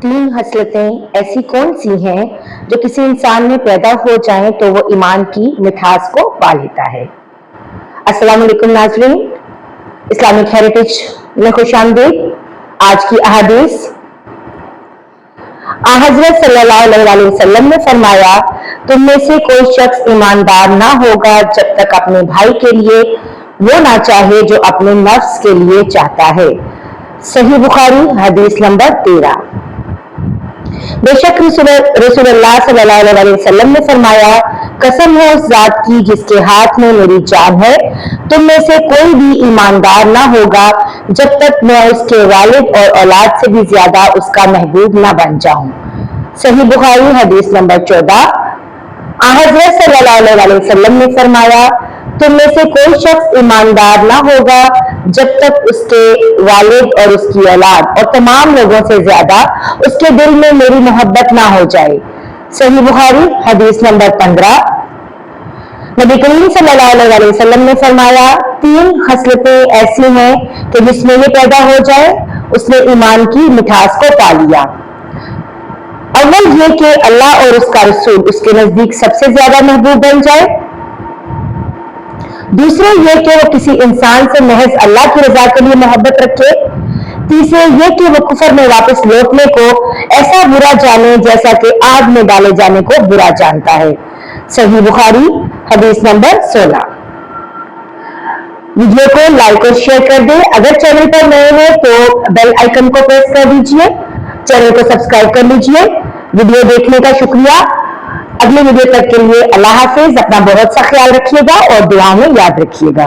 तीन हसलतें ऐसी कौन सी हैं जो किसी इंसान में पैदा हो जाएं तो वो ईमान की मिठास को पा लेता है। अस्सलाम वालेकुम नाज़रीन, इस्लामिक हेरिटेज में खुशामदीद। आज की अहादीस, हज़रत सल्लल्लाहु अलैहि वसल्लम ने फरमाया, तुम में से कोई शख्स ईमानदार ना होगा जब तक अपने भाई के लिए वो ना चाहे जो अपने नफ्स के लिए चाहता है। सही बुखारी हदीस नंबर 13। बेशक रसूलुल्लाह सल्लल्लाहु अलैहि वसल्लम ने फरमाया, कसम है उस जात की जिसके हाथ में मेरी जान है, तुम में से कोई भी ईमानदार ना होगा जब तक मैं उसके वालिद और औलाद से भी ज्यादा उसका महबूब ना बन जाऊं। सही बुखारी हदीस नंबर 14। हज़रत सल्लल्लाहु अलैहि वसल्लम ने फरमाया, तुम में से कोई शख्स ईमानदार ना होगा जब तक उसके वालिद और उसकी औलाद और तमाम लोगों से ज्यादा उसके दिल में मेरी मोहब्बत ना हो जाए। सही बुखारी हदीस नंबर 15। नबी करीम सल्लल्लाहु अलैहि वसल्लम ने फरमाया, तीन खसलतें ऐसी हैं कि जिसमें ये पैदा हो जाए उसने ईमान की मिठास को पा लिया। अव्वल ये कि अल्लाह और उसका रसूल उसके नजदीक सबसे ज्यादा महबूब बन जाए। दूसरे ये कि वो किसी इंसान से महज अल्लाह की रजा के लिए मोहब्बत रखे। तीसरे ये कि वो कुफर में वापस लौटने को ऐसा बुरा जाने जैसा कि आग में डाले जाने को बुरा जानता है। सही बुखारी हदीस नंबर 16। वीडियो को लाइक और शेयर कर दें। अगर चैनल पर नए हैं तो बेल आइकन को प्रेस कर दीजिए, चैनल को सब्सक्राइब कर लीजिए। वीडियो देखने का शुक्रिया। अगले वीडियो तक के लिए अल्लाह हाफिज। अपना बहुत सा ख्याल रखिएगा और दुआ में याद रखिएगा।